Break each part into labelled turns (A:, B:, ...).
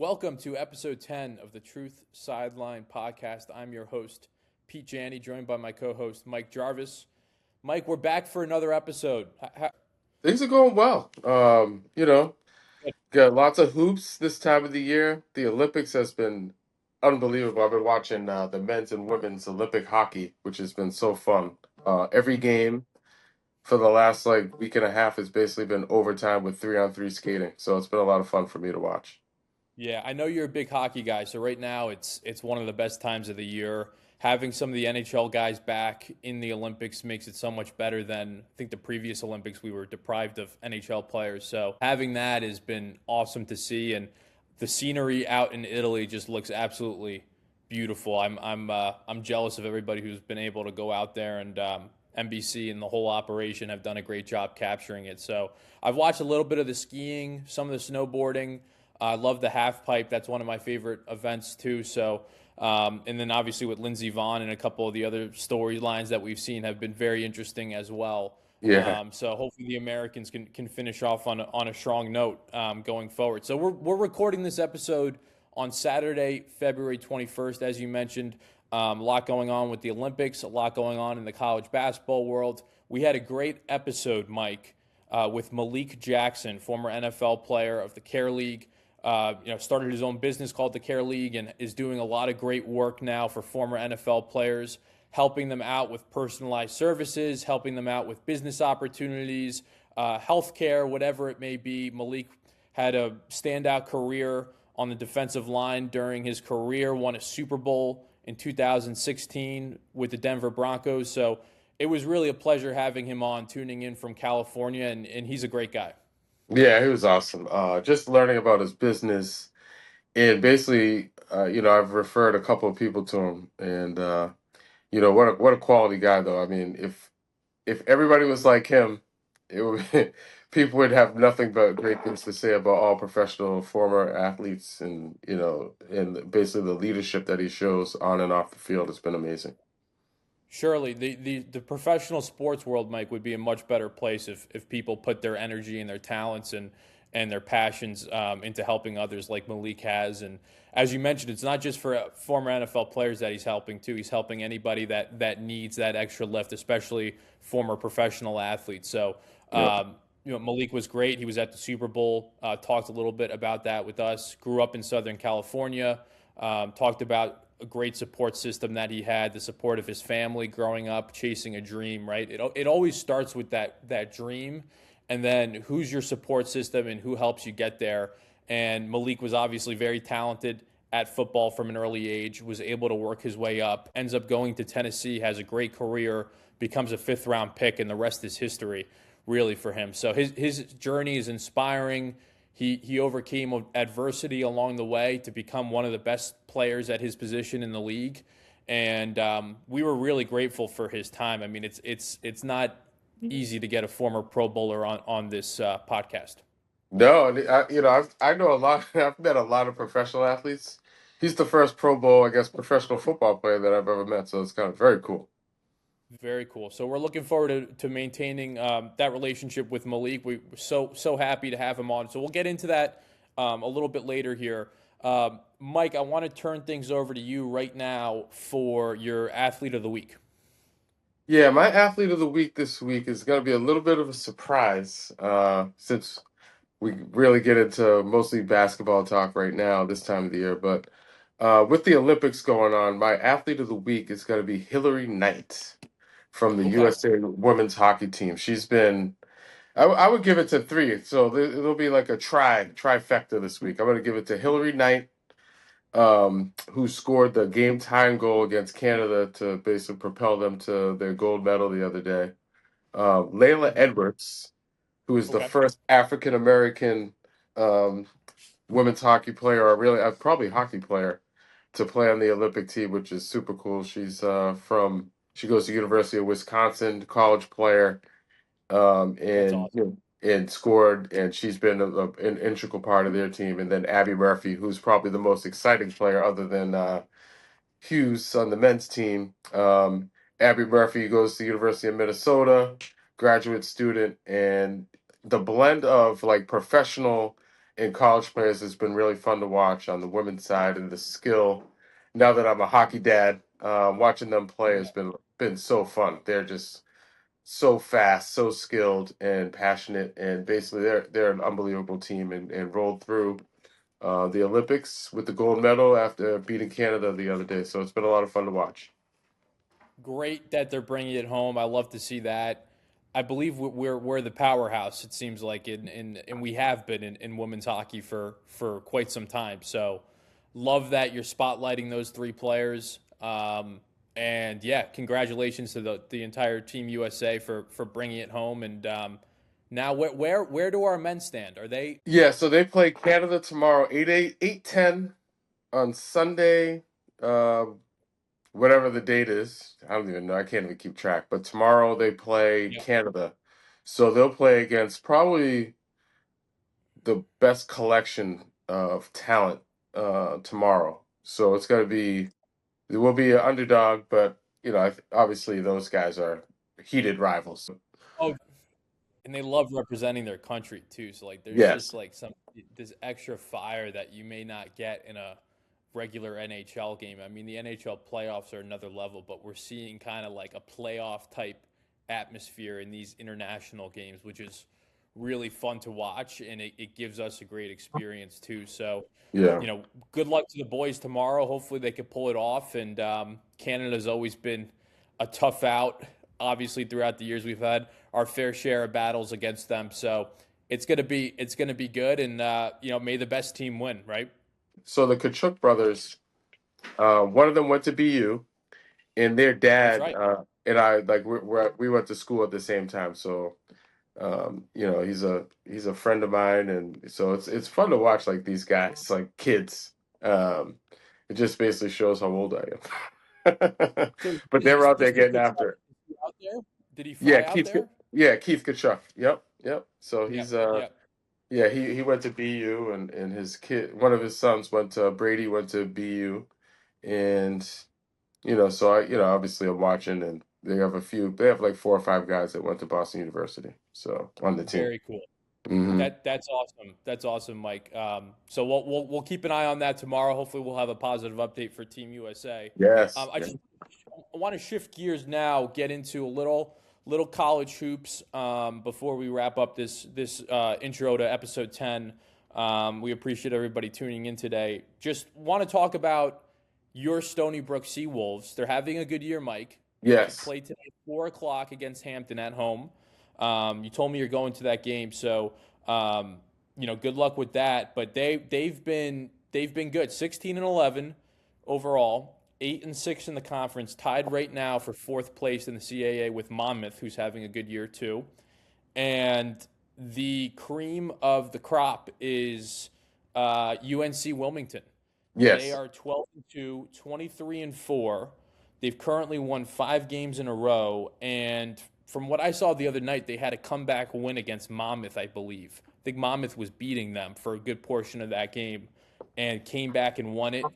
A: Welcome to episode 10 of the Truth Sideline podcast. I'm your host, Pete Janney, joined by my co-host, Mike Jarvis. Mike, we're back for another episode.
B: Things are going well. Got lots of hoops this time of the year. The Olympics has been unbelievable. I've been watching the men's and women's Olympic hockey, which has been so fun. Every game for the last week and a half has basically been overtime with 3-on-3 skating. So it's been a lot of fun for me to watch.
A: Yeah, I know you're a big hockey guy, so right now it's one of the best times of the year. Having some of the NHL guys back in the Olympics makes it so much better than I think the previous Olympics we were deprived of NHL players. So having that has been awesome to see, and the scenery out in Italy just looks absolutely beautiful. I'm jealous of everybody who's been able to go out there, and NBC and the whole operation have done a great job capturing it. So I've watched a little bit of the skiing, some of the snowboarding. I love the half pipe. That's one of my favorite events too. So, and then obviously with Lindsey Vonn and a couple of the other storylines that we've seen have been very interesting as well.
B: Yeah.
A: So hopefully the Americans can finish off on a strong note going forward. So we're recording this episode on Saturday, February 21st, as you mentioned. A lot going on with the Olympics, a lot going on in the college basketball world. We had a great episode, Mike, with Malik Jackson, former NFL player of the Care League. Started his own business called the Care League and is doing a lot of great work now for former NFL players, helping them out with personalized services, helping them out with business opportunities, healthcare, whatever it may be. Malik had a standout career on the defensive line during his career, won a Super Bowl in 2016 with the Denver Broncos. So it was really a pleasure having him on, tuning in from California, and he's a great guy.
B: Yeah, he was awesome. Just learning about his business and basically, I've referred a couple of people to him, and what a quality guy though. I mean, if everybody was like him, it would people would have nothing but great things to say about all professional former athletes, and basically the leadership that he shows on and off the field has been amazing.
A: Surely, the professional sports world, Mike, would be a much better place if people put their energy and their talents and their passions into helping others like Malik has. And as you mentioned, it's not just for former NFL players that he's helping too. He's helping anybody that needs that extra lift, especially former professional athletes. So,
B: Yeah.
A: Malik was great. He was at the Super Bowl. Talked a little bit about that with us. Grew up in Southern California. Talked about a great support system that he had, the support of his family growing up, chasing a dream, right? It always starts with that dream, and then who's your support system and who helps you get there. And Malik was obviously very talented at football from an early age, was able to work his way up, ends up going to Tennessee, has a great career, becomes a fifth-round pick, and the rest is history, really, for him. So his journey is inspiring. He overcame adversity along the way to become one of the best players at his position in the league, and we were really grateful for his time. I mean, it's not easy to get a former Pro Bowler on this podcast.
B: No, and I know a lot. I've met a lot of professional athletes. He's the first Pro Bowl, I guess, professional football player that I've ever met. So it's kind of very cool.
A: Very cool. So we're looking forward to maintaining that relationship with Malik. We're so happy to have him on. So we'll get into that a little bit later here. Mike, I want to turn things over to you right now for your athlete of the week.
B: Yeah, my athlete of the week this week is going to be a little bit of a surprise, since we really get into mostly basketball talk right now this time of the year. But with the Olympics going on, my athlete of the week is going to be Hillary Knight from the
A: Okay.
B: USA women's hockey team. She's been, I would give it to three. So it'll be like a trifecta this week. I'm going to give it to Hillary Knight, who scored the game tying goal against Canada to basically propel them to their gold medal the other day. Layla
A: Mhm.
B: Edwards, who is the
A: Okay.
B: first African American um, women's hockey player, or really probably hockey player, to play on the Olympic team, which is super cool. She goes to University of Wisconsin, college player,
A: That's
B: and
A: awesome.
B: and scored, and she's been an integral part of their team. And then Abby Murphy, who's probably the most exciting player other than Hughes on the men's team. Abby Murphy goes to the University of Minnesota, graduate student, and the blend of like professional in college players has been really fun to watch on the women's side, and the skill. Now that I'm a hockey dad, watching them play has been so fun. They're just so fast, so skilled, and passionate, and basically they're an unbelievable team, and rolled through the Olympics with the gold medal after beating Canada the other day. So it's been a lot of fun to watch.
A: Great that they're bringing it home. I love to see that. I believe we're the powerhouse. It seems like and we have been in women's hockey for quite some time. So love that you're spotlighting those three players. And yeah, congratulations to the entire Team USA for bringing it home. And now where do our men stand? Are they
B: Yeah, so they play Canada tomorrow, 8:10 on Sunday, uh, whatever the date is. I don't even know. I can't even keep track. But tomorrow they play
A: yeah.
B: Canada. So they'll play against probably the best collection of talent tomorrow. So it's going to be, it will be an underdog, but, obviously those guys are heated rivals.
A: Oh, and they love representing their country too. So like, there's
B: Yes.
A: just like this extra fire that you may not get in a regular NHL game. I mean, the NHL playoffs are another level, but we're seeing kind of like a playoff type atmosphere in these international games, which is really fun to watch, and it gives us a great experience too. So,
B: Yeah.
A: good luck to the boys tomorrow. Hopefully, they can pull it off. And Canada's always been a tough out. Obviously, throughout the years, we've had our fair share of battles against them. So it's gonna be good. And may the best team win. Right?
B: So the Kachuk brothers, one of them went to BU, and their
A: That's
B: dad
A: right.
B: and I, like, we went to school at the same time. So he's a friend of mine, and so it's fun to watch like these guys, like kids. Um, it just basically shows how old I am.
A: So
B: But they were
A: is
B: out there
A: Mr.
B: getting
A: Kachuk
B: after it.
A: out there? Did he
B: Yeah,
A: fly out there?
B: Keith Kachuk. Yep, yep. So
A: Yep.
B: he's
A: Yep.
B: yeah, he went to BU, and his one of his sons went to Brady went to BU, and so I, obviously I'm watching, and they have like 4 or 5 guys that went to Boston University, so on the team.
A: Very cool.
B: Hmm.
A: That's awesome. That's awesome, Mike. So we'll keep an eye on that tomorrow. Hopefully, we'll have a positive update for Team USA.
B: Yes.
A: I
B: Yeah.
A: just I want to shift gears now, get into a little college hoops before we wrap up this intro to episode 10. We appreciate everybody tuning in today. Just want to talk about your Stony Brook Seawolves. They're having a good year, Mike. You
B: Yes.
A: play today at 4 o'clock against Hampton at home. You told me you're going to that game, so good luck with that. But they've been good. 16-11 overall, 8-6 in the conference, tied right now for fourth place in the CAA with Monmouth, who's having a good year too. And the cream of the crop is UNC Wilmington. They
B: Yes.
A: are 12-2, 23-4. They've currently won 5 games in a row, and from what I saw the other night, they had a comeback win against Monmouth, I believe. I think Monmouth was beating them for a good portion of that game and came back and won it.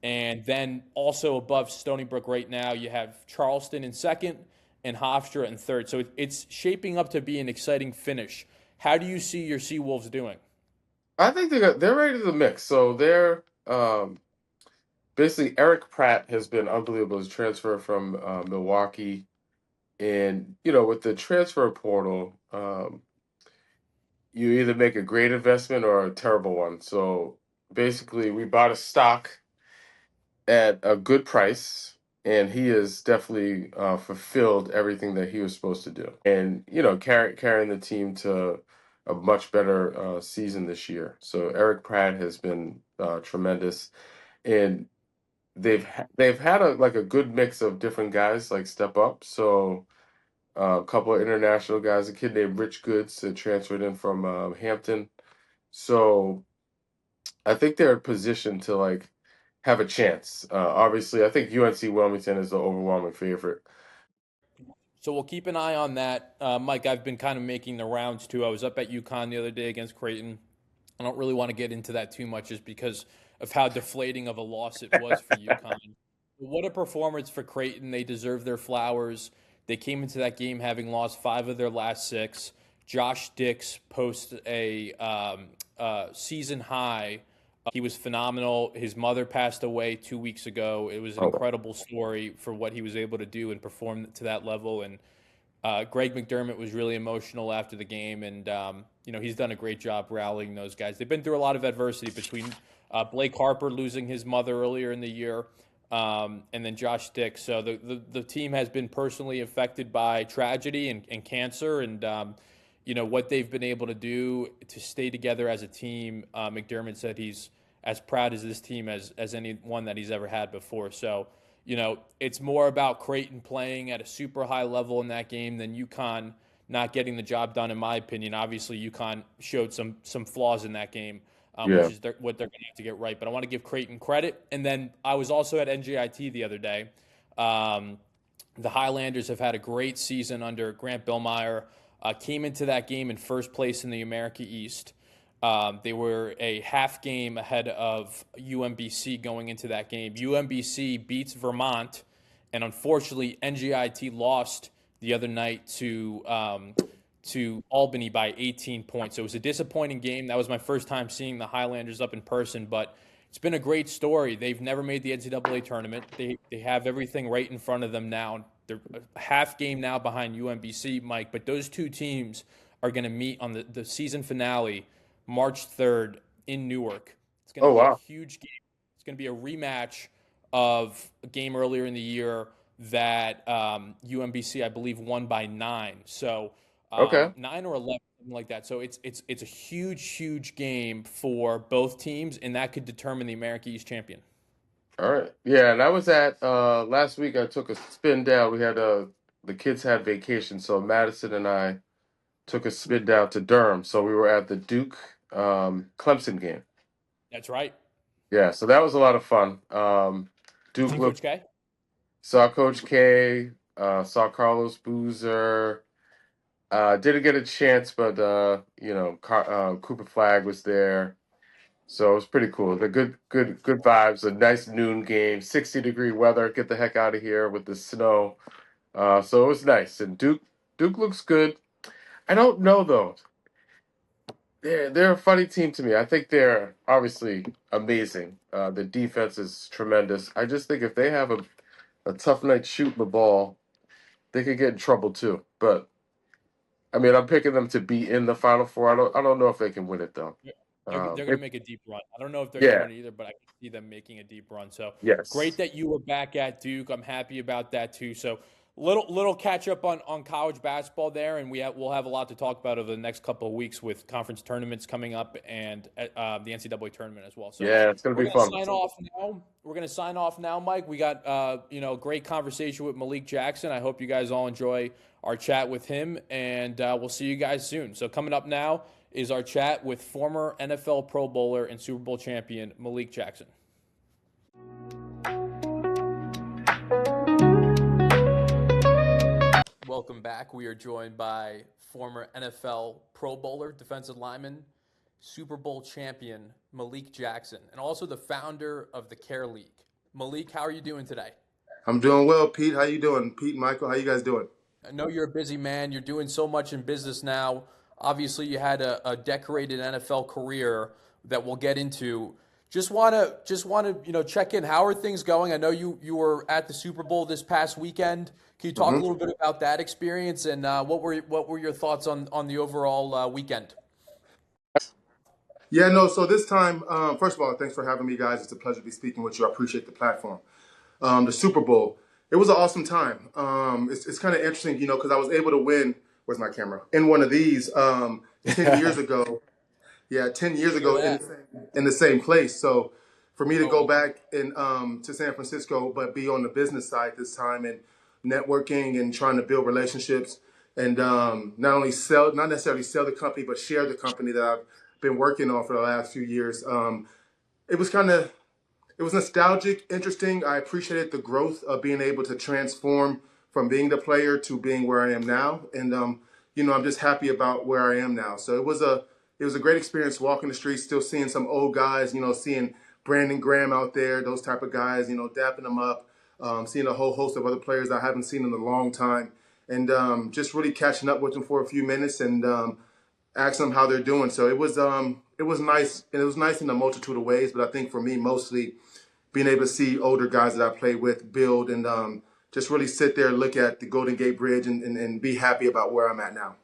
A: And then also above Stony Brook right now, you have Charleston in second and Hofstra in third. So it's shaping up to be an exciting finish. How do you see your Seawolves doing?
B: I think they're ready to the mix. So they're basically Eric Pratt has been unbelievable. His transfer from Milwaukee, and with the transfer portal, you either make a great investment or a terrible one. So basically, we bought a stock at a good price, and he has definitely fulfilled everything that he was supposed to do, and carrying the team to a much better season this year. So Eric Pratt has been tremendous, and they've had a good mix of different guys like step up. So a couple of international guys, a kid named Rich Goods that transferred in from Hampton. So I think they're positioned to have a chance. Obviously, I think UNC Wilmington is the overwhelming favorite.
A: So we'll keep an eye on that. Mike, I've been kind of making the rounds too. I was up at UConn the other day against Creighton. I don't really want to get into that too much just because of how deflating of a loss it was for UConn. What a performance for Creighton. They deserve their flowers. They came into that game having lost 5 of their last 6. Josh Dix posts season high. He was phenomenal. His mother passed away 2 weeks ago. It was an
B: Oh,
A: incredible story for what he was able to do and perform to that level. And Greg McDermott was really emotional after the game, and he's done a great job rallying those guys. They've been through a lot of adversity between Blake Harper losing his mother earlier in the year, and then Josh Dix. So the team has been personally affected by tragedy and cancer, and what they've been able to do to stay together as a team. McDermott said he's as proud as this team as any one that he's ever had before. So, it's more about Creighton playing at a super high level in that game than UConn not getting the job done, in my opinion. Obviously, UConn showed some flaws in that game,
B: yeah.
A: which is what they're going to have to get right. But I want to give Creighton credit. And then I was also at NJIT the other day. The Highlanders have had a great season under Grant Billmeyer. Came into that game in first place in the America East. They were a half game ahead of UMBC going into that game. UMBC beats Vermont, and unfortunately, NJIT lost the other night to Albany by 18 points. So it was a disappointing game. That was my first time seeing the Highlanders up in person, but it's been a great story. They've never made the NCAA tournament. They have everything right in front of them now. They're a half game now behind UMBC, Mike, but those two teams are going to meet on the season finale March 3rd in Newark. It's going
B: Oh,
A: to be a
B: wow.
A: huge game. It's going to be a rematch of a game earlier in the year that UMBC, I believe, won by 9. So
B: Okay.
A: 9 or 11, something like that. So it's a huge game for both teams, and that could determine the America East champion.
B: All right. Yeah, and I was at last week. I took a spin down. We had the kids had vacation, so Madison and I took a spin down to Durham. So we were at the Duke Clemson game.
A: That's right.
B: Yeah, so that was a lot of fun.
A: You
B: Duke
A: seen
B: looked
A: Coach K?
B: saw Coach K, saw Carlos Boozer. Didn't get a chance, but Cooper Flag was there. So it was pretty cool. The good vibes. A nice noon game, 60-degree weather. Get the heck out of here with the snow. So it was nice. And Duke looks good. I don't know though. They're a funny team to me. I think they're obviously amazing. The defense is tremendous. I just think if they have a tough night shooting the ball, they could get in trouble too. But I mean, I'm picking them to be in the Final Four. I don't know if they can win it though.
A: Yeah. They're going to make a deep run. I don't know if they're going to
B: Yeah.
A: win either, but I can see them making a deep run. So great
B: Yes.
A: that you were back at Duke. I'm happy about that too. So little catch up on college basketball there, and we'll have a lot to talk about over the next couple of weeks with conference tournaments coming up and the NCAA tournament as well. So
B: Yeah, it's gonna
A: we're
B: be
A: going to
B: fun.
A: sign off now. We're going to sign off now, Mike. We got great conversation with Malik Jackson. I hope you guys all enjoy our chat with him, and we'll see you guys soon. So coming up now is our chat with former NFL Pro Bowler and Super Bowl champion Malik Jackson. Welcome back. We are joined by former NFL Pro Bowler, defensive lineman, Super Bowl champion Malik Jackson, and also the founder of the Care League. Malik, how are you doing today?
C: I'm doing well, Pete. How you doing? Pete, Michael, how you guys doing?
A: I know you're a busy man. You're doing so much in business now. Obviously, you had a decorated NFL career that we'll get into. Just want to check in. How are things going? I know you were at the Super Bowl this past weekend. Can you talk a little bit about that experience and what were your thoughts on the overall weekend?
C: Yeah, no, so this time, first of all, thanks for having me, guys. It's a pleasure to be speaking with you. I appreciate the platform. The Super Bowl, it was an awesome time. It's kind of interesting, because I was able to win, where's my camera, in one of these 10 years ago. Yeah, 10 years
A: Where
C: ago
A: at?
C: in the same place. So for me to
A: Oh,
C: go
A: okay.
C: back to San Francisco, but be on the business side this time and networking and trying to build relationships and not necessarily sell the company, but share the company that I've been working on for the last few years. It was it was nostalgic, interesting. I appreciated the growth of being able to transform from being the player to being where I am now. And, I'm just happy about where I am now. So it was a great experience walking the streets, still seeing some old guys, seeing Brandon Graham out there, those type of guys, dapping them up, seeing a whole host of other players I haven't seen in a long time, and just really catching up with them for a few minutes and ask them how they're doing. So it was nice, and it was nice in a multitude of ways. But I think for me, mostly being able to see older guys that I played with build and just really sit there and look at the Golden Gate Bridge and be happy about where I'm at now.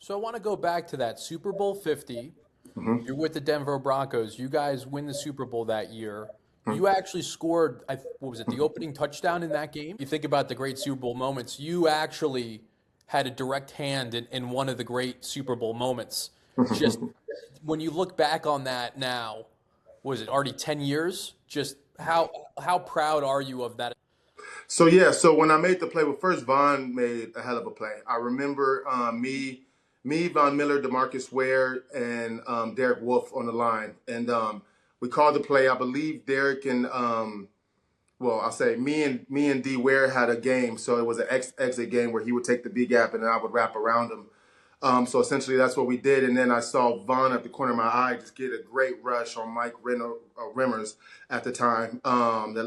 A: So I want to go back to that Super Bowl 50.
C: Hmm.
A: You're with the Denver Broncos. You guys win the Super Bowl that year. You actually scored, what was it, the opening touchdown in that game? You think about the great Super Bowl moments. You actually had a direct hand in one of the great Super Bowl moments. Just when you look back on that now, was it already 10 years? Just how proud are you of that?
C: So yeah, so when I made the play, well, first Von made a hell of a play. I remember Von Miller, Demarcus Ware, and Derek Wolfe on the line, and we called the play. I believe Derek and well, I'll say me and D Ware had a game, so it was an exit game where he would take the B gap and then I would wrap around him. So essentially, that's what we did. And then I saw Vaughn at the corner of my eye just get a great rush on Mike Rimmers at the time,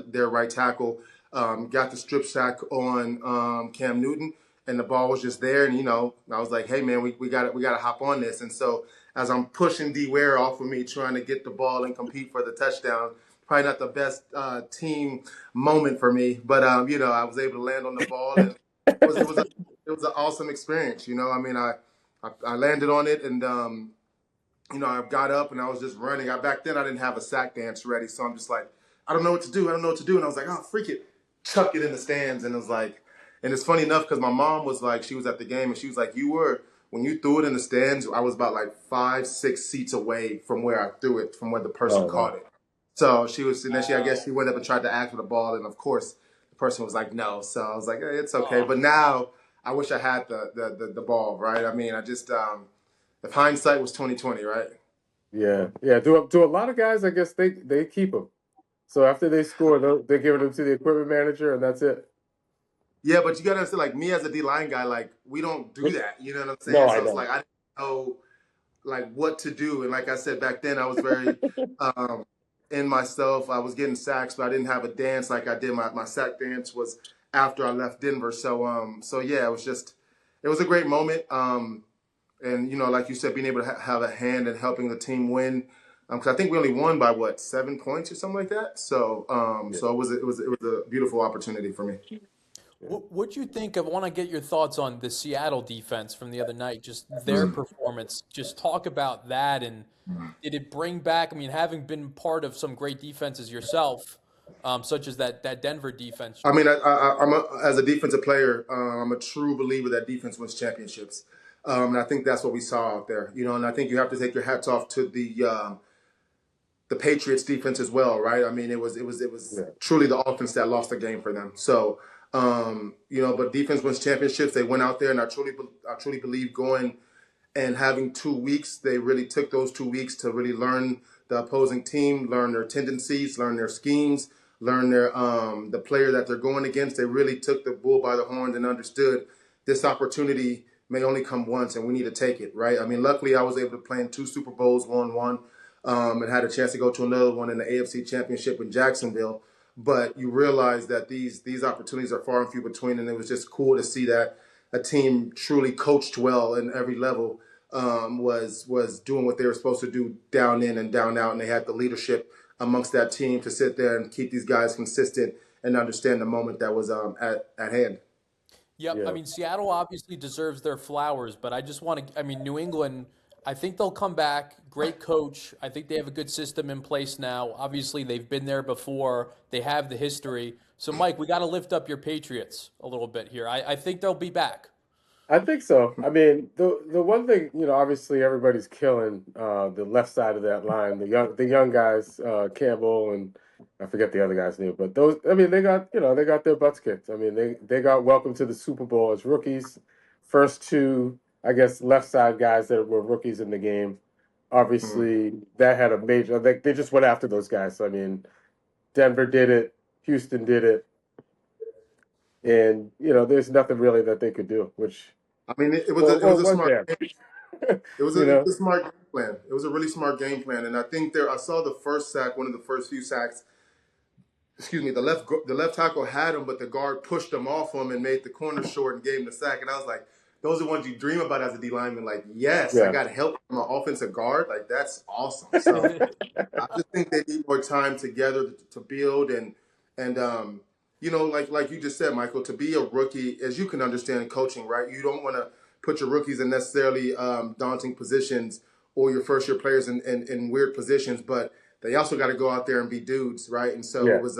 C: their right tackle. Got the strip sack on Cam Newton, and the ball was just there. And I was like, "Hey man, we got to hop on this." And so as I'm pushing D Ware off of me, trying to get the ball and compete for the touchdown, probably not the best team moment for me, but I was able to land on the ball, and it was an awesome experience. I mean, I landed on it, and I got up and I was just running. Back then I didn't have a sack dance ready, so I'm just like, I don't know what to do. I don't know what to do. And I was like, oh, freak it, chuck it in the stands. And it was like, and it's funny enough because my mom was like, she was at the game and she was like, when you threw it in the stands, I was about like 5-6 seats away from where I threw it, from where the person caught it. So she was, and then I guess she went up and tried to ask for the ball, and of course the person was like, no. So I was like, hey, it's okay. But now I wish I had the ball, right? I mean, I just if hindsight was 2020, right?
B: Yeah, yeah. Do a lot of guys? I guess they keep them. So after they score, they're giving them to the equipment manager, and that's it.
C: Yeah, but you gotta understand, like me as a D line guy, like we don't do that. You know what I'm
B: No,
C: saying?
B: I
C: So it's
B: know.
C: like I didn't know like what to do, and like I said back then, I was very um, in myself. I was getting sacks, but I didn't have a dance like I did. My sack dance was after I left Denver. So yeah, it was a great moment. And like you said, being able to have a hand in helping the team win. Because I think we only won by 7 points or something like that. So
B: Yeah.
C: so it was a beautiful opportunity for me.
A: What'd you think of? I want to get your thoughts on the Seattle defense from the other night, just their performance. Just talk about that, and did it bring back? I mean, having been part of some great defenses yourself, such as that Denver defense.
C: I mean, as a defensive player, I'm a true believer that defense wins championships, and I think that's what we saw out there. And I think you have to take your hats off to the Patriots defense as well, right? I mean, it was
B: Yeah.
C: truly the offense that lost the game for them. So, but defense wins championships. They went out there, and I truly believe going and having 2 weeks, they really took those 2 weeks to really learn the opposing team, learn their tendencies, learn their schemes, learn their the player that they're going against. They really took the bull by the horns and understood this opportunity may only come once, and we need to take it, right? I mean, luckily, I was able to play in 2 Super Bowls, won one, and had a chance to go to another one in the AFC Championship in Jacksonville. But you realize that these opportunities are far and few between, and it was just cool to see that a team truly coached well in every level, was doing what they were supposed to do down in and down out, and they had the leadership amongst that team to sit there and keep these guys consistent and understand the moment that was at hand.
A: Yep. I
B: Yeah.
A: mean, Seattle obviously deserves their flowers, but I just want to, I mean, New England, I think they'll come back. Great coach. I think they have a good system in place now. Obviously, they've been there before. They have the history. So, Mike, we got to lift up your Patriots a little bit here. I think they'll be back.
B: I think so. I mean, the one thing, obviously everybody's killing the left side of that line. The young guys, Campbell and I forget the other guy's name, but those. I mean, they got their butts kicked. I mean, they got welcomed to the Super Bowl as rookies. First two, I guess, left side guys that were rookies in the game.
C: Mhm.
B: Obviously, that had a major. They just went after those guys. I mean, Denver did it, Houston did it, and there's nothing really that they could do, which
C: I mean, it was
B: or
C: a, it
B: or
C: was a
B: was
C: smart
B: there.
C: game. It was a smart game plan. It was a really smart game plan, and I think I saw the first sack, one of the first few sacks. Excuse me, the left tackle had him, but the guard pushed him off him and made the corner short and gave him the sack. And I was like, those are the ones you dream about as a D lineman. Like, yes, I
B: Yeah.
C: got help from an offensive guard. Like, that's awesome. So I just think they need more time together to build and like you just said, Michael, to be a rookie, as you can understand in coaching, right? You don't want to put your rookies in necessarily daunting positions or your first year players in weird positions, but they also got to go out there and be dudes, right? And so it
B: Yeah.
C: was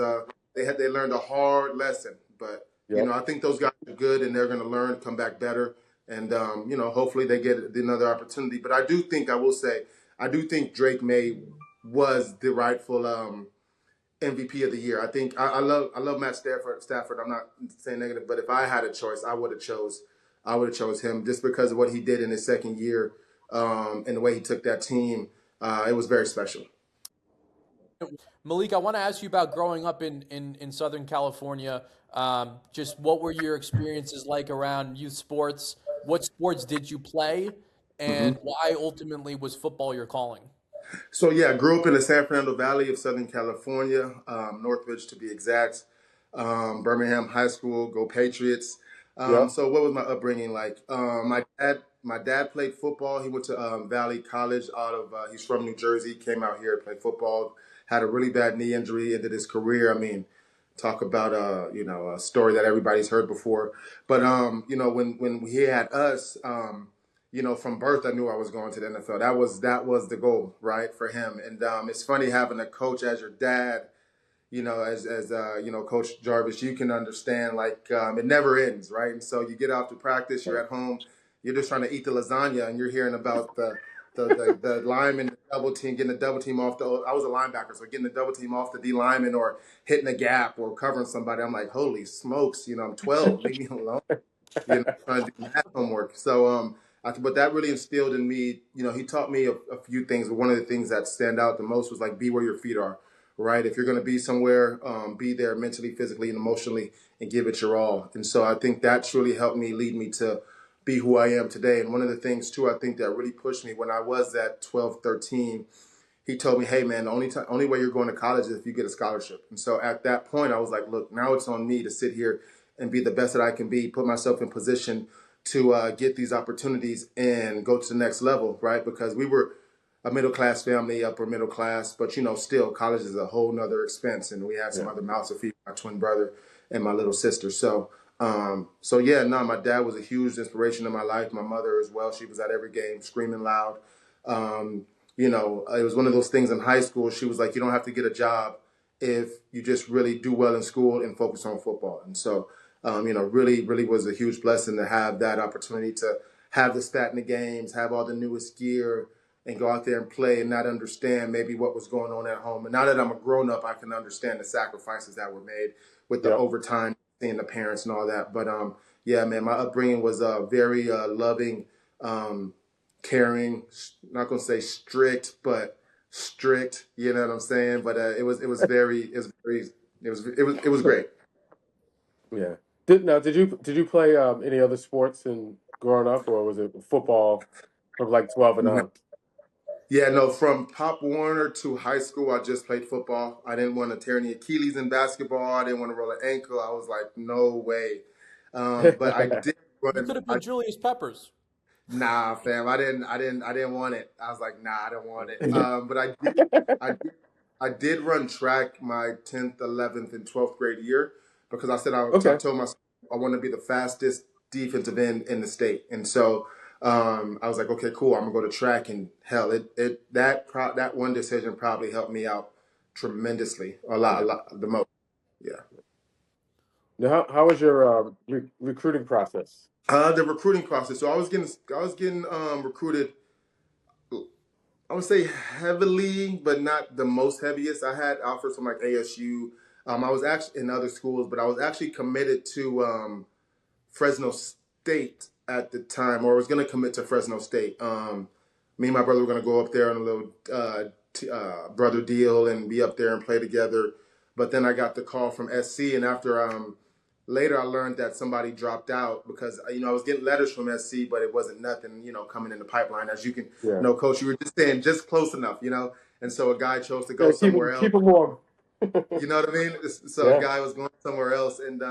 C: they learned a hard lesson, but
B: Yep.
C: I think those guys are good and they're going to learn, come back better, and hopefully they get another opportunity. But I do think I do think Drake May was the rightful MVP of the year. I think I love Matt Stafford. I'm not saying negative, but if I had a choice, I would have chose him just because of what he did in his second year and the way he took that team. It was very special.
A: Malik, I want to ask you about growing up in Southern California. Just what were your experiences like around youth sports? What sports did you play?
C: Mm-hmm.
A: And why ultimately was football your calling?
C: So yeah, I grew up in the San Fernando Valley of Southern California, Northridge to be exact. Birmingham High School, go Patriots.
B: Yep.
C: So what was my upbringing like? My dad played football. He went to Valley College out of. He's from New Jersey. Came out here to play football. Had a really bad knee injury. Ended his career. I mean, talk about a story that everybody's heard before. But when he had us. From birth, I knew I was going to the NFL. That was the goal, right, for him. And it's funny having a coach as your dad. As Coach Jarvis, you can understand like it never ends, right? And so you get out to practice, you're at home, you're just trying to eat the lasagna, and you're hearing about the lineman the double team, getting the double team off the. I was a linebacker, so getting the double team off the D lineman or hitting a gap or covering somebody. I'm like, holy smokes, I'm 12, leave me alone. Trying to do math homework. So, but that really instilled in me, he taught me a few things. But one of the things that stand out the most was like, be where your feet are, right? If you're going to be somewhere, be there mentally, physically, and emotionally and give it your all. And so I think that's really helped me lead me to be who I am today. And one of the things too, I think that really pushed me when I was at 12, 13, he told me, hey man, the only way you're going to college is if you get a scholarship. And so at that point, I was like, look, now it's on me to sit here and be the best that I can be, put myself in position to get these opportunities and go to the next level, right? Because we were a middle class family, upper middle class, but still college is a whole nother expense. And we had some
B: Yeah.
C: other mouths to feed, my twin brother and my little sister. My dad was a huge inspiration in my life. My mother as well. She was at every game screaming loud. It was one of those things in high school. She was like, you don't have to get a job if you just really do well in school and focus on football. And so, really, really was a huge blessing to have that opportunity to have the stat in the games, have all the newest gear, and go out there and play and not understand maybe what was going on at home. And now that I'm a grown up, I can understand the sacrifices that were made with the
B: Yep.
C: overtime, seeing the parents and all that. But yeah, man, my upbringing was very loving, caring. Not gonna say strict, but strict. You know what I'm saying? But it was great.
B: Yeah. Did you play any other sports in growing up, or was it football from like 12 and on?
C: Yeah, no, from Pop Warner to high school, I just played football. I didn't want to tear any Achilles in basketball. I didn't want to roll an ankle. I was like, no way. But I did
A: You
C: run.
A: could have been Julius Peppers.
C: Nah, fam, I didn't want it. I was like, nah, I don't want it. But I did, I did run track my 10th, 11th, and 12th grade year because I
B: Okay.
C: told myself I want to be the fastest defensive end in the state, and so I was like, okay, cool, I'm gonna go to track, and hell, that one decision probably helped me out tremendously,
B: Yeah.
C: a lot, the most. Yeah.
B: Now, how was your recruiting process?
C: The recruiting process. So I was getting recruited. I would say heavily, but not the most heaviest. I had offers from like ASU. I was actually in other schools, but I was actually committed to Fresno State at the time, or I was going to commit to Fresno State. Me and my brother were going to go up there on a little brother deal and be up there and play together. But then I got the call from SC, and after later I learned that somebody dropped out because I was getting letters from SC, but it wasn't nothing coming in the pipeline. As you can
B: Yeah.
C: know, Coach, you were just saying just close enough. And so a guy chose to go
B: Yeah. Keep
C: somewhere
B: them
C: else.
B: keep them warm.
C: You know what I mean? So a
B: Yeah.
C: guy was going somewhere else, and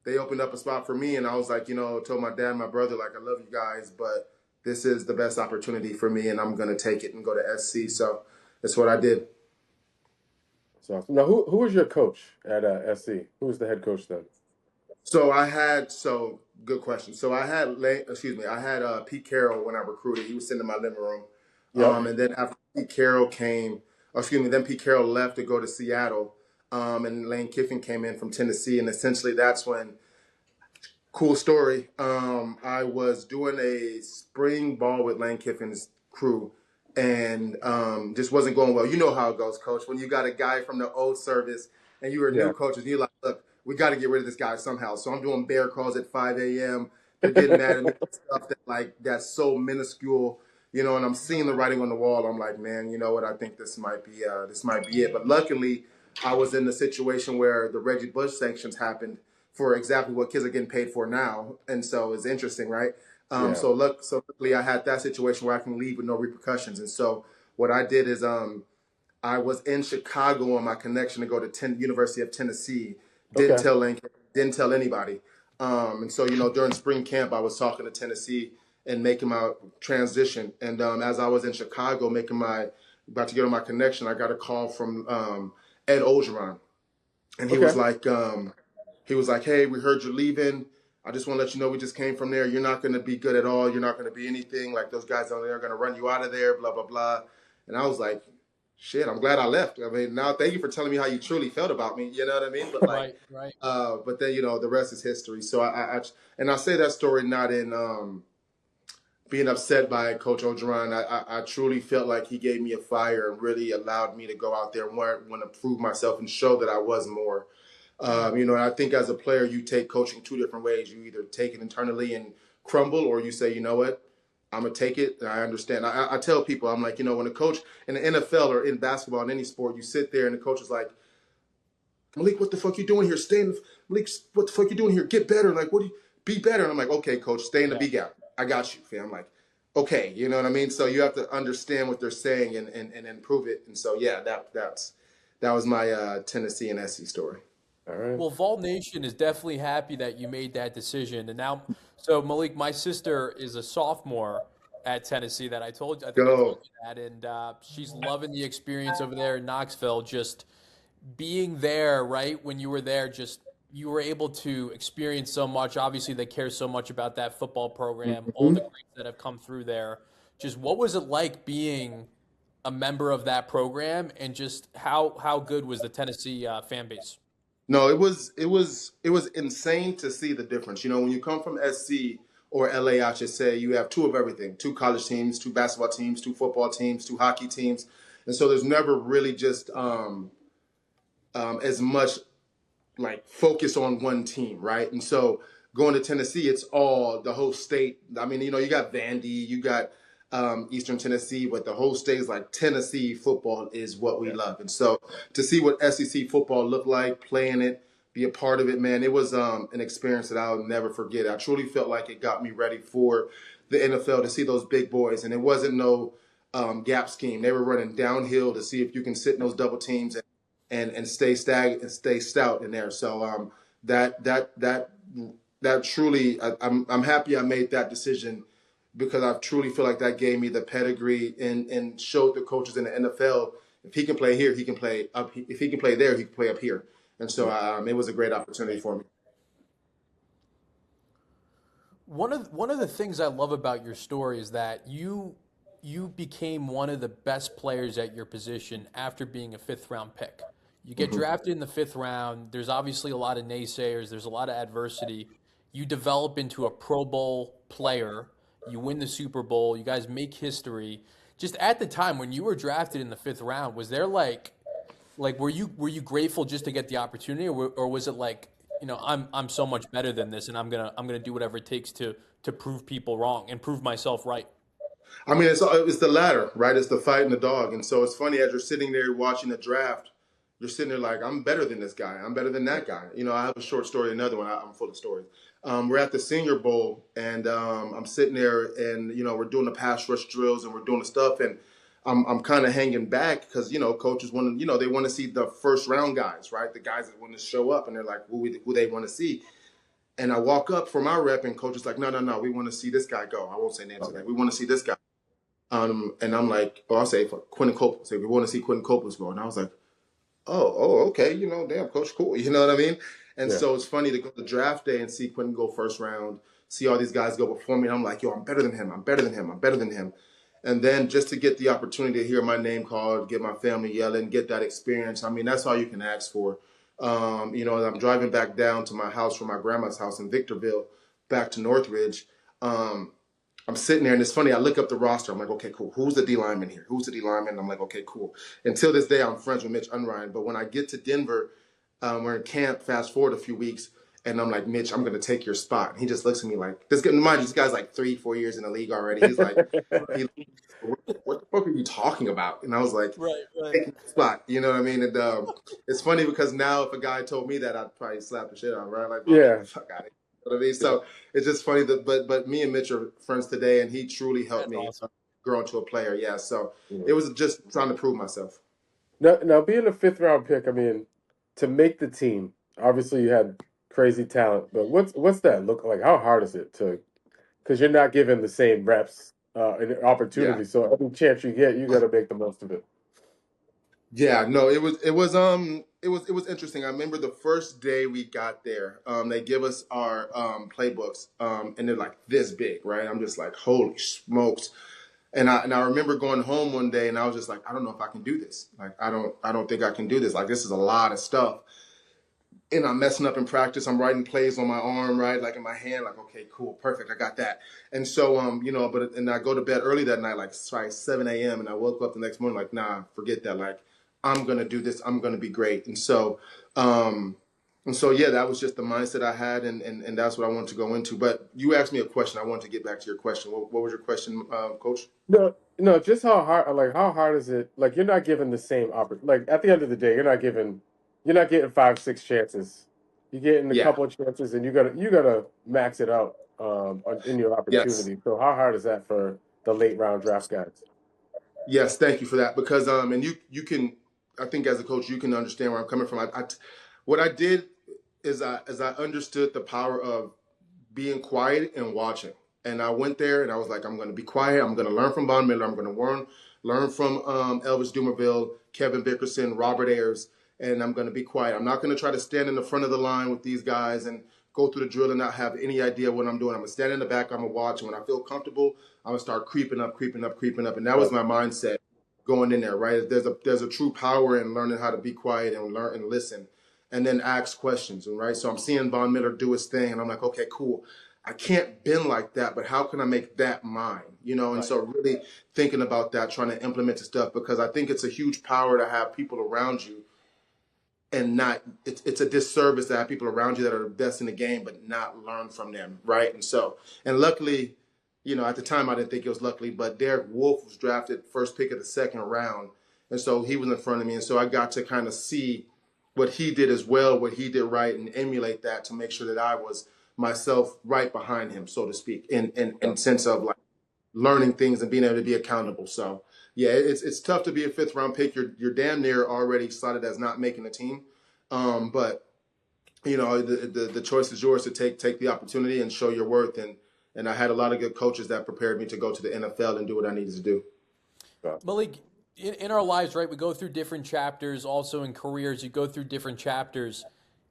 C: they opened up a spot for me, and I was like, told my dad, and my brother, like, I love you guys, but this is the best opportunity for me, and I'm gonna take it and go to SC. So that's what I did.
B: So now, who was your coach at SC? Who was the head coach then?
C: Good question. So I had, Pete Carroll when I recruited. He was sitting in my living room.
B: Yep.
C: And then after Pete Carroll then Pete Carroll left to go to Seattle. And Lane Kiffin came in from Tennessee. And essentially that's when, cool story, I was doing a spring ball with Lane Kiffin's crew and just wasn't going well. You know how it goes, coach. When you got a guy from the old service and you were new coaches, and you're like, look, we got to get rid of this guy somehow. So I'm doing bear crawls at 5 a.m. They're getting mad at me and stuff that's so minuscule, and I'm seeing the writing on the wall. I'm like, man, you know what? I think this might be it. But luckily, I was in the situation where the Reggie Bush sanctions happened for exactly what kids are getting paid for now, and so it's interesting, right? So luckily, I had that situation where I can leave with no repercussions. And so what I did is I was in Chicago on my connection to go to University of Tennessee. Didn't tell Lincoln, didn't tell anybody. And so, during spring camp, I was talking to Tennessee and making my transition. And as I was in Chicago about to get on my connection, I got a call from Ed Ogeron. And he was like, hey, we heard you're leaving. I just want to let you know we just came from there. You're not going to be good at all. You're not going to be anything. Like those guys down there are going to run you out of there, blah, blah, blah. And I was like, shit, I'm glad I left. I mean, now thank you for telling me how you truly felt about me. You know what I mean? But
A: right.
C: But then the rest is history. So I say that story not in being upset by Coach Ogeron. I truly felt like he gave me a fire and really allowed me to go out there and want to prove myself and show that I was more. And I think as a player, you take coaching two different ways. You either take it internally and crumble, or you say, you know what? I'm going to take it. And I understand. I tell people, I'm like, when a coach in the NFL or in basketball, in any sport, you sit there and the coach is like, Malik, what the fuck you doing here? Malik, what the fuck you doing here? Get better. Like, be better? And I'm like, okay, coach, stay in the B gap. I got you, fam. I'm like, okay, you know what I mean? So you have to understand what they're saying and improve it. And so, yeah, that was my Tennessee and SC story.
B: All right.
A: Well, Vol Nation is definitely happy that you made that decision. And now, so Malik, my sister is a sophomore at Tennessee I think I told you that. And she's loving the experience over there in Knoxville, just being there, right? When you were there, just you were able to experience so much. Obviously, they care so much about that football program, all the greats that have come through there. Just what was it like being a member of that program, and just how good was the Tennessee fan base?
C: No, it was insane to see the difference. When you come from SC or LA, I should say, you have two of everything: two college teams, two basketball teams, two football teams, two hockey teams, and so there's never really just as much like focus on one team, right? And so going to Tennessee, it's all the whole state. I mean, you got Vandy, you got Eastern Tennessee, but the whole state is like Tennessee football is what we love. And so to see what SEC football looked like, playing it, be a part of it, man, it was an experience that I'll never forget. I truly felt like it got me ready for the NFL to see those big boys. And it wasn't no gap scheme. They were running downhill to see if you can sit in those double teams and stay stout in there. So that truly, I'm happy I made that decision, because I truly feel like that gave me the pedigree and showed the coaches in the NFL, if he can play here, he can play up. If he can play there, he can play up here. And so it was a great opportunity for me.
A: One of the things I love about your story is that you became one of the best players at your position after being a fifth round pick. You get drafted in the fifth round. There's obviously a lot of naysayers. There's a lot of adversity. You develop into a Pro Bowl player. You win the Super Bowl. You guys make history. Just at the time when you were drafted in the fifth round, was there like were you grateful just to get the opportunity, or was it like, I'm so much better than this, and I'm gonna do whatever it takes to prove people wrong and prove myself right?
C: I mean, it's the latter, right? It's the fight and the dog. And so it's funny, as you're sitting there watching the draft, you're sitting there like, I'm better than this guy. I'm better than that guy. I have a short story, another one. I'm full of stories. We're at the Senior Bowl, and I'm sitting there, and we're doing the pass rush drills, and we're doing the stuff, and I'm kind of hanging back because coaches want to, they want to see the first round guys, right? The guys that want to show up, and they're like, who they want to see. And I walk up for my rep, and coach is like, no, we want to see this guy go. I won't say names today. We want to see this guy. And I'm like, I'll say for Quentin Copeland. Say we want to see Quentin Copeland go. And I was like, okay, damn, coach, cool. You know what I mean? And
B: Yeah.
C: so it's funny to go to draft day and see Quentin go first round, see all these guys go before me. And I'm like, yo, I'm better than him. I'm better than him. I'm better than him. And then just to get the opportunity to hear my name called, get my family yelling, get that experience. I mean, that's all you can ask for. I'm driving back down to my house from my grandma's house in Victorville, back to Northridge. I'm sitting there, and it's funny. I look up the roster. I'm like, okay, cool. Who's the D lineman here? Who's the D lineman? And I'm like, okay, cool. Until this day, I'm friends with Mitch Unrein. But when I get to Denver, we're in camp. Fast forward a few weeks, and I'm like, Mitch, I'm going to take your spot. And he just looks at me like, mind you, this guy's like 3-4 years in the league already. He's like, what the fuck are you talking about? And I was like,
A: Right.
C: taking your spot. You know what I mean? And it's funny because now if a guy told me that, I'd probably slap the shit out of him, right? Like,
B: Yeah.
C: fuck out of here. You know what I mean? So it's just funny that, but me and Mitch are friends today, and he truly helped me grow into a player. Yeah. So it was just trying to prove myself.
B: Now being a 5th-round pick, I mean, to make the team, obviously you had crazy talent, but what's that look like? How hard is it to, because you're not given the same reps and opportunity, so every chance you get, you got to make the most of it.
C: Yeah, no, it was interesting. I remember the first day we got there, they give us our playbooks, and they're like this big, right? I'm just like, holy smokes. And I remember going home one day, and I was just like, I don't know if I can do this. Like, I don't think I can do this. Like, this is a lot of stuff. And I'm messing up in practice. I'm writing plays on my arm, right? Like in my hand, like, okay, cool, perfect. I got that. And so, and I go to bed early that night, like 7 a.m. And I woke up the next morning, like, nah, forget that. Like, I'm going to do this. I'm going to be great. And so, yeah, that was just the mindset I had. And that's what I wanted to go into. But you asked me a question. I wanted to get back to your question. What was your question, Coach?
B: No, just how hard is it? Like, you're not given the same like at the end of the day, you're not getting 5-6 chances. You're getting a couple of chances, and you gotta max it out in your opportunity.
C: Yes.
B: So how hard is that for the late round draft guys?
C: Yes, thank you for that. Because and you can, I think as a coach, you can understand where I'm coming from. What I did is I understood the power of being quiet and watching. And I went there and I was like, I'm going to be quiet. I'm going to learn from Von Miller. I'm going to learn from Elvis Dumerville, Kevin Bickerson, Robert Ayers, and I'm going to be quiet. I'm not going to try to stand in the front of the line with these guys and go through the drill and not have any idea what I'm doing. I'm going to stand in the back. I'm going to watch. And when I feel comfortable, I'm going to start creeping up. And that was my mindset going in there, right? There's a true power in learning how to be quiet and learn and listen and then ask questions, right? So I'm seeing Von Miller do his thing, and I'm like, okay, cool. I can't bend like that, but how can I make that mine? And so really thinking about that, trying to implement the stuff, because I think it's a huge power to have people around you and not, it's a disservice to have people around you that are the best in the game, but not learn from them, right? And luckily, at the time I didn't think it was luckily, but Derek Wolfe was drafted first pick of the 2nd round. And so he was in front of me. And so I got to kind of see what he did as well, what he did right, and emulate that to make sure that I was myself right behind him, so to speak, in sense of like learning things and being able to be accountable. So yeah, it's tough to be a 5th round pick. You're damn near already slotted as not making the team. But the choice is yours to take the opportunity and show your worth. And I had a lot of good coaches that prepared me to go to the NFL and do what I needed to do.
A: Malik, in our lives, right, we go through different chapters. Also in careers, you go through different chapters.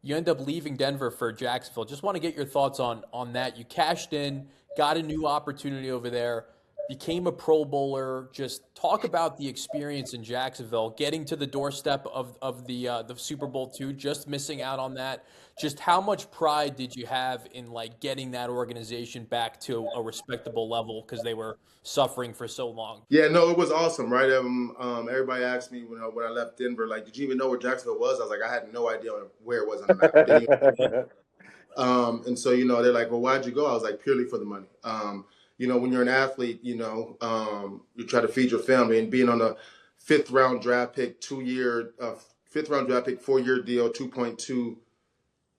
A: You end up leaving Denver for Jacksonville. Just want to get your thoughts on that. You cashed in, got a new opportunity over there, became a Pro Bowler. Just talk about the experience in Jacksonville, getting to the doorstep of the Super Bowl II, just missing out on that. Just how much pride did you have in like getting that organization back to a respectable level because they were suffering for so long?
C: Yeah, no, it was awesome, right? Everybody asked me when I left Denver, like, did you even know where Jacksonville was? I was like, I had no idea where it was on the map. And so, they're like, well, why'd you go? I was like, purely for the money. When you're an athlete, you try to feed your family, and being on a 5th round draft pick, 4-year deal,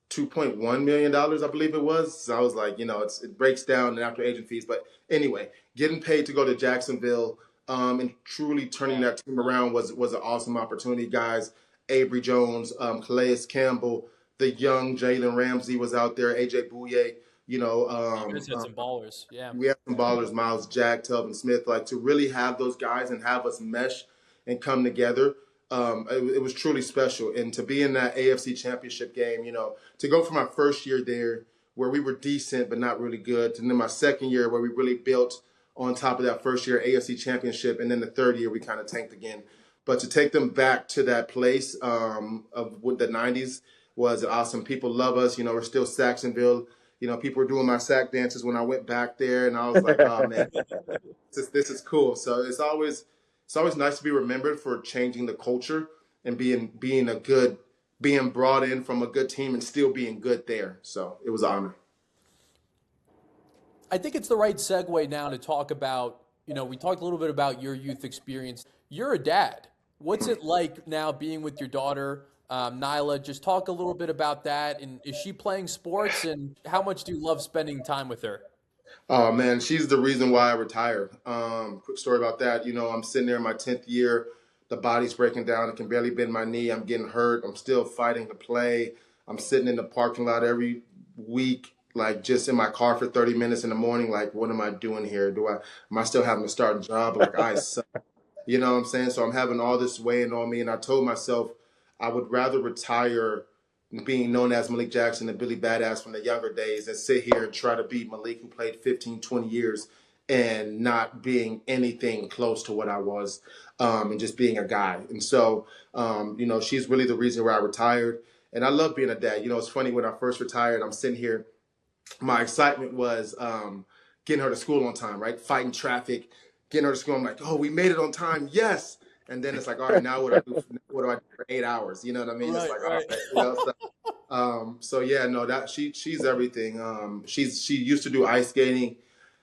C: $2.1 million, I believe it was. So I was like, it breaks down after agent fees. But anyway, getting paid to go to Jacksonville and truly turning that team around was an awesome opportunity, guys. Avery Jones, Calais Campbell, the young Jalen Ramsey was out there, AJ Bouye, you know,
A: You guys had some ballers. Yeah.
C: we have some ballers, Miles Jack, Telvin Smith, like to really have those guys and have us mesh and come together. It was truly special. And to be in that AFC championship game, you know, to go from my first year there where we were decent but not really good, to then my second year where we really built on top of that first year AFC championship, and then the third year we kind of tanked again. But to take them back to that place of what the 90s was awesome. People love us. You know, we're still Saxonville. You know, people were doing my sack dances when I went back there, and I was like, "Oh man, this is cool." So it's always nice to be remembered for changing the culture and being brought in from a good team and still being good there. So it was an honor.
A: I think it's the right segue now to talk about, you know, we talked a little bit about your youth experience. You're a dad. What's it like now being with your daughter, Nyla? Just talk a little bit about that. And is she playing sports? And how much do you love spending time with her?
C: Oh man, she's the reason why I retired. Quick story about that. You know, I'm sitting there in my 10th year. The body's breaking down. I can barely bend my knee. I'm getting hurt. I'm still fighting to play. I'm sitting in the parking lot every week, like just in my car for 30 minutes in the morning. Like, what am I doing here? Am I still having to start a job? Like, I suck. You know what I'm saying? So I'm having all this weighing on me. And I told myself I would rather retire being known as Malik Jackson and Billy Badass from the younger days and sit here and try to beat Malik, who played 15, 20 years and not being anything close to what I was, and just being a guy. And so, you know, she's really the reason why I retired. And I love being a dad. You know, it's funny, when I first retired, I'm sitting here, my excitement was getting her to school on time, right? Fighting traffic, getting her to school. I'm like, oh, we made it on time. Yes. And then it's like, all right, now what do I do for 8 hours? You know what I mean?
A: Right,
C: It's like,
A: right.
C: all right, you know, so yeah, no, that she's everything. She used to do ice skating.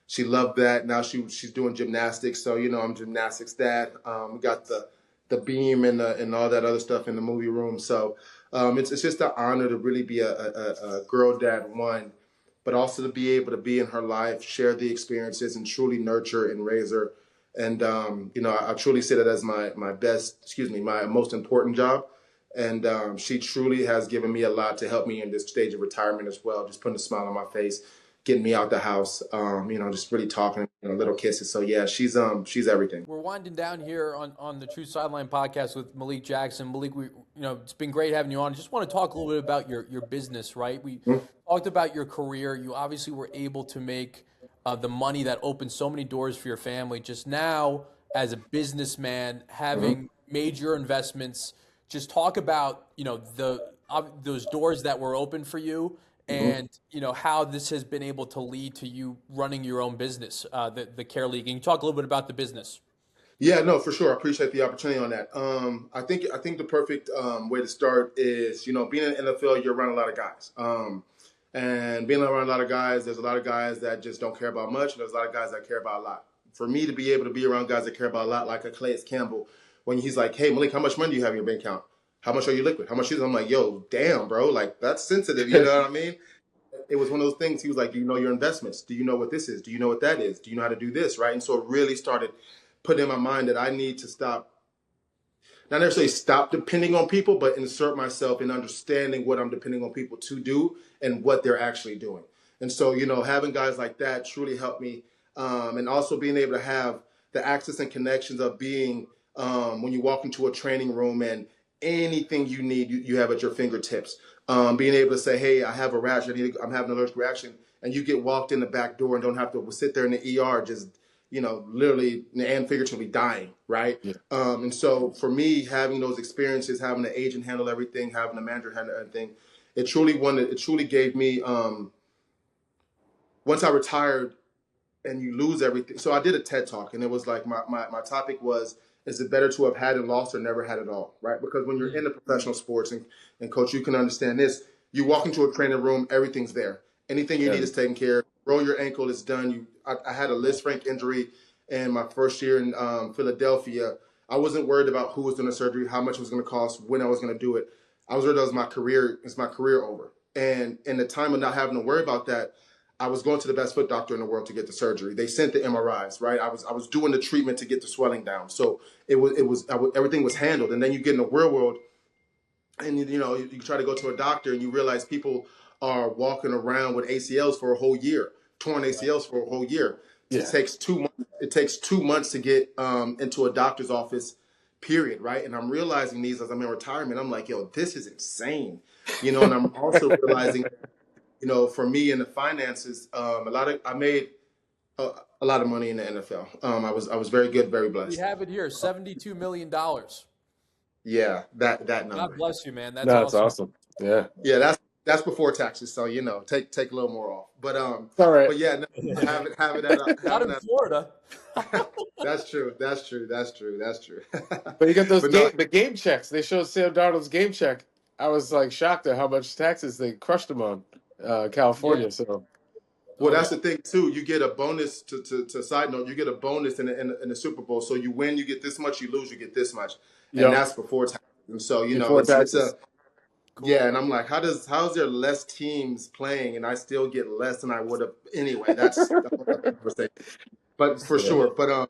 C: She loved that. Now she's doing gymnastics. So, you know, I'm gymnastics dad. We got the beam and all that other stuff in the movie room. So it's just an honor to really be a girl dad, one, but also to be able to be in her life, share the experiences, and truly nurture and raise her. And you know, I truly see that as my most important job. And she truly has given me a lot to help me in this stage of retirement as well. Just putting a smile on my face, getting me out the house. You know, just really talking, you know, little kisses. So yeah, she's everything.
A: We're winding down here on the Truth Sideline podcast with Malik Jackson. Malik, it's been great having you on. I just want to talk a little bit about your business, right? We talked about your career. You obviously were able to make the money that opened so many doors for your family. Just now, as a businessman, having major investments, just talk about, you know, those doors that were open for you, and you know how this has been able to lead to you running your own business, the Care League. And you talk a little bit about the business.
C: Yeah, no, for sure. I appreciate the opportunity on that. I think the perfect way to start is, you know, being in the NFL, you're around a lot of guys. And being around a lot of guys, there's a lot of guys that just don't care about much, and there's a lot of guys that care about a lot. For me to be able to be around guys that care about a lot, like a Calais Campbell, when he's like, hey, Malik, how much money do you have in your bank account? How much are you liquid? How much is it? I'm like, yo, damn, bro. Like, that's sensitive. You know what I mean? It was one of those things. He was like, do you know your investments? Do you know what this is? Do you know what that is? Do you know how to do this? Right. And so it really started putting in my mind that I need to stop, not necessarily stop depending on people, but insert myself in understanding what I'm depending on people to do and what they're actually doing. And so, you know, having guys like that truly helped me. And also being able to have the access and connections of being, when you walk into a training room and anything you need, you have at your fingertips. Being able to say, hey, I have a rash, I'm having an allergic reaction, and you get walked in the back door and don't have to sit there in the ER just, you know, literally and figuratively dying, right?
B: Yeah.
C: And so for me, having those experiences, having the agent handle everything, having the manager handle everything, it truly gave me, once I retired and you lose everything. So I did a TED Talk, and it was like, my topic was, is it better to have had and lost or never had it all, right? Because when you're in the professional sports, and coach, you can understand this, you walk into a training room, everything's there. Anything you need is taken care of. Roll your ankle, it's done. I had a Liz Frank injury in my first year in Philadelphia. I wasn't worried about who was doing the surgery, how much it was going to cost, when I was going to do it. I was worried that my career over. And in the time of not having to worry about that, I was going to the best foot doctor in the world to get the surgery. They sent the MRIs, right? I was doing the treatment to get the swelling down. So everything was handled. And then you get in the real world, and you try to go to a doctor and you realize people are walking around with ACLs for a whole year, torn ACLs for a whole year. It
B: Yeah.
C: takes 2 months. It takes 2 months to get into a doctor's office, period, right? And I'm realizing these as I'm in retirement. I'm like, yo, this is insane, and I'm also realizing, for me in the finances, I made a lot of money in the NFL. I was very good, very
A: We
C: blessed.
A: have it here, $72 million.
C: Yeah, that
A: God
C: number.
A: bless you, man. That's
B: No, it's
A: awesome.
B: awesome. Yeah.
C: Yeah, that's before taxes, so take a little more off. But
B: It's all right.
C: yeah, no, have it at
A: Not
C: have it
A: in Florida.
C: at. That's true. That's true. That's true. That's true.
B: But you got those
C: But no,
B: the game checks. They showed Sam Darnold's game check. I was like shocked at how much taxes they crushed him on,
A: Yeah.
B: California. So
C: well,
A: Oh,
C: that's
A: yeah.
C: the thing too. You get a bonus to side note. You get a bonus in the Super Bowl. So you win, you get this much. You lose, you get this much, and
B: yep,
C: that's before taxes. And so
B: before
C: it's
B: taxes.
C: a yeah. And I'm like, how's there less teams playing, and I still get less than I would have anyway? That's a whole other conversation. But for
B: Yeah.
C: sure. But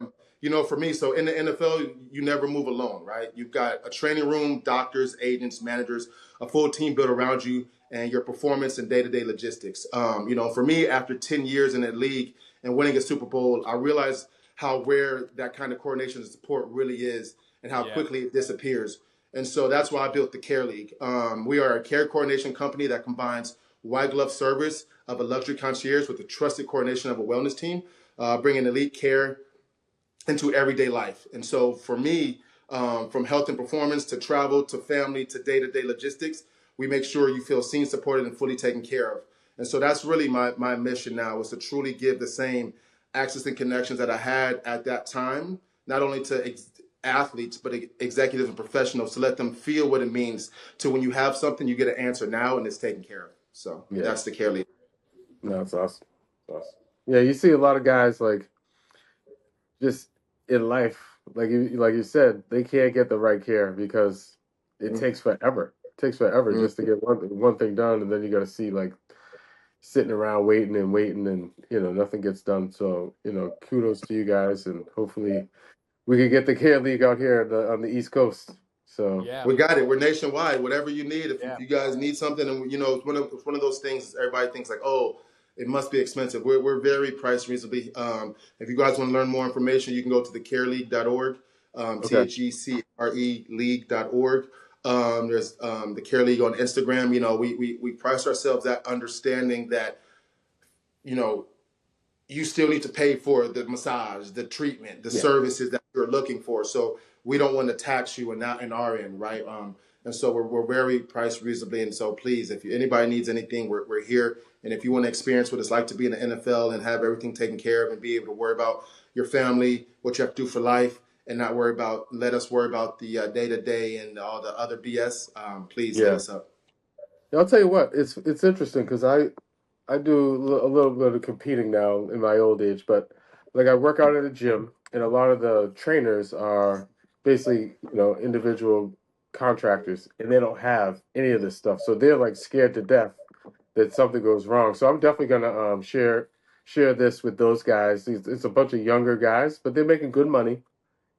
C: for me, so in the NFL, you never move alone, right? You've got a training room, doctors, agents, managers, a full team built around you, and your performance and day-to-day logistics. For me, after 10 years in that league and winning a Super Bowl, I realized how rare that kind of coordination and support really is, and how
A: Yeah.
C: quickly it disappears. And so that's why I built the Care League. We are a care coordination company that combines white glove service of a luxury concierge with the trusted coordination of a wellness team, bringing elite care into everyday life. And so for me, from health and performance to travel to family to day-to-day logistics, we make sure you feel seen, supported, and fully taken care of. And so that's really my mission now, is to truly give the same access and connections that I had at that time, not only to athletes, but executives and professionals, to let them feel what it means to, when you have something, you get an answer now and it's taken care of. So
B: Yeah.
C: that's the Care League.
B: No, it's awesome. It's awesome. Yeah, you see a lot of guys like just in life, like you said, they can't get the right care because it
C: Mhm.
B: takes forever. It takes forever just to get one thing done, and then you got to see like sitting around waiting and waiting, and nothing gets done. So kudos to you guys, and hopefully we can get the care league out here on the East Coast. So
A: Yeah.
C: We got it. We're nationwide. Whatever you need, if
A: Yeah.
C: you guys need something, and it's one of those things. Everybody thinks like, oh, it must be expensive. We're very priced reasonably. If you guys want to learn more information, you can go to thecareleague.org,
B: okay,
C: THECRE league.org. There's the Care League on Instagram. We price ourselves at understanding that you know you still need to pay for the massage, the treatment, the
B: yeah,
C: services that you're looking for. So we don't want to tax you and not in our end, right? And so we're very priced reasonably. And so please, if anybody needs anything, we're here. And if you want to experience what it's like to be in the NFL and have everything taken care of and be able to worry about your family, what you have to do for life, and not let us worry about the day to day and all the other BS. Please hit
B: yeah.
C: us up.
B: I'll tell you what, it's interesting because I do a little bit of competing now in my old age, but like I work out at a gym, and a lot of the trainers are basically, individual contractors, and they don't have any of this stuff. So they're like scared to death that something goes wrong. So I'm definitely gonna share this with those guys. It's a bunch of younger guys, but they're making good money,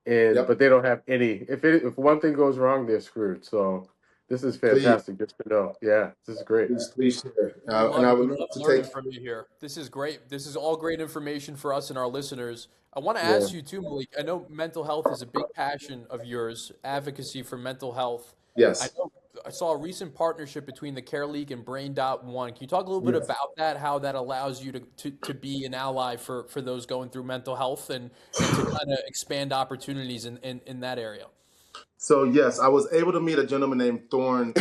B: and
C: Yep.
B: but they don't have any. If one thing goes wrong, they're screwed. So this is
C: Please,
B: fantastic just to know. Yeah, this is great.
C: please share.
A: We
C: And
A: love
C: I
A: it.
C: would
A: We
C: love
A: love
C: to
A: learning
C: take.
A: from you here. This is great. This is all great information for us and our listeners. I want to
B: Yeah.
A: ask you too, Malik. I know mental health is a big passion of yours, advocacy for mental health. I
C: Yes.
A: know I saw a recent partnership between the Care League and Brain Dot One. Can you talk a little bit
C: Yes.
A: about that, how that allows you to be an ally for those going through mental health and to kind of expand opportunities in that area?
C: So yes, I was able to meet a gentleman named Thorne.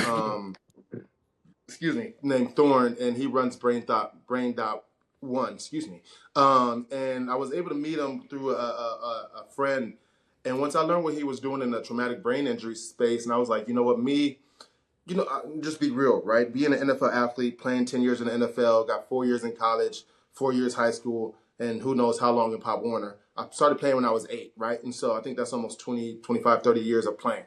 C: Excuse me, named Thorne, and he runs Brain Dot One. Excuse me. And I was able to meet him through a friend. And once I learned what he was doing in the traumatic brain injury space, and I was like, you know what, just be real, right? Being an NFL athlete, playing 10 years in the NFL, got 4 years in college, 4 years high school, and who knows how long in Pop Warner. I started playing when I was 8, right? And so I think that's almost 20, 25, 30 years of playing.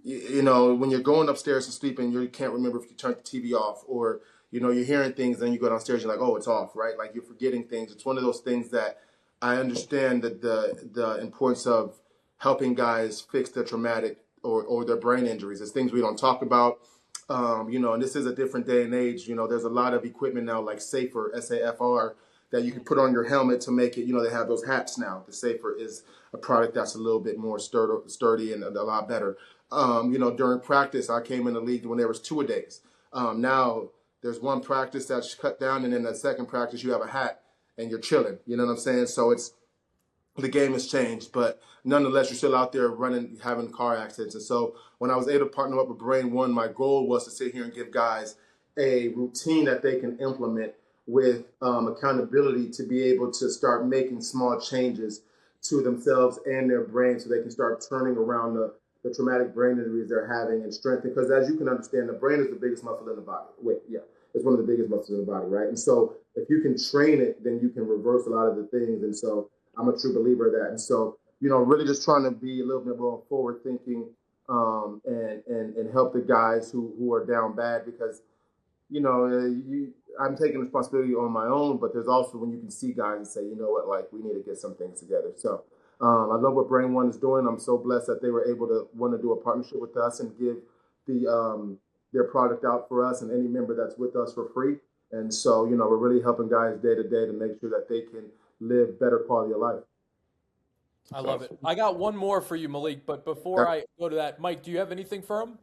C: When you're going upstairs to sleep and you can't remember if you turned the TV off, or, you're hearing things, then you go downstairs, you're like, oh, it's off, right? Like you're forgetting things. It's one of those things that I understand that the importance of helping guys fix their traumatic or their brain injuries. It's things we don't talk about. And this is a different day and age. There's a lot of equipment now like Safer, SAFR, that you can put on your helmet to make it, they have those hats now. The Safer is a product that's a little bit more sturdy and a lot better. During practice, I came in the league when there was 2-a-days. Now there's one practice that's cut down, and then the second practice you have a hat and you're chilling. You know what I'm saying? So the game has changed, but nonetheless, you're still out there running, having car accidents. And so when I was able to partner up with Brain One, my goal was to sit here and give guys a routine that they can implement with accountability to be able to start making small changes to themselves and their brain so they can start turning around the traumatic brain injuries they're having and strengthen. Because as you can understand, the brain is the biggest muscle in the body. It's one of the biggest muscles in the body, right? And so if you can train it, then you can reverse a lot of the things. And so I'm a true believer of that. And so, really just trying to be a little bit more forward thinking and help the guys who are down bad because, I'm taking responsibility on my own, but there's also when you can see guys and say, you know what, like we need to get some things together. So I love what Brain One is doing. I'm so blessed that they were able to want to do a partnership with us and give their product out for us and any member that's with us for free. And so, we're really helping guys day to day to make sure that they can live better quality of life.
A: I love it. I got one more for you, Malik, but before I go to that, Mike, do you have anything for him?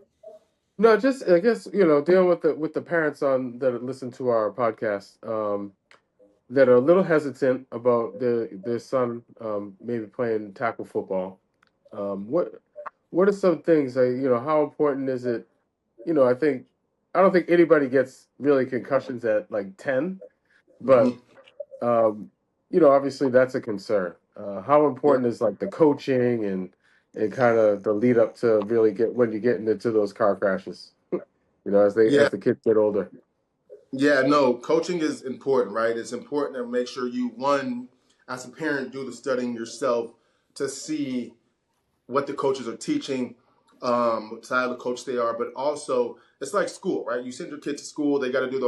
B: No, just I guess dealing with the parents that listen to our podcast that are a little hesitant about their son maybe playing tackle football. What are some things how important is it? I don't think anybody gets really concussions at like 10, but obviously that's a concern. How important is like the coaching and kind of the lead up to really when you're getting into those car crashes? As the kids get older.
C: Yeah, no, coaching is important, right? It's important to make sure you, one, as a parent, do the studying yourself to see what the coaches are teaching, what style of coach they are, but also it's like school, right? You send your kid to school, they got to do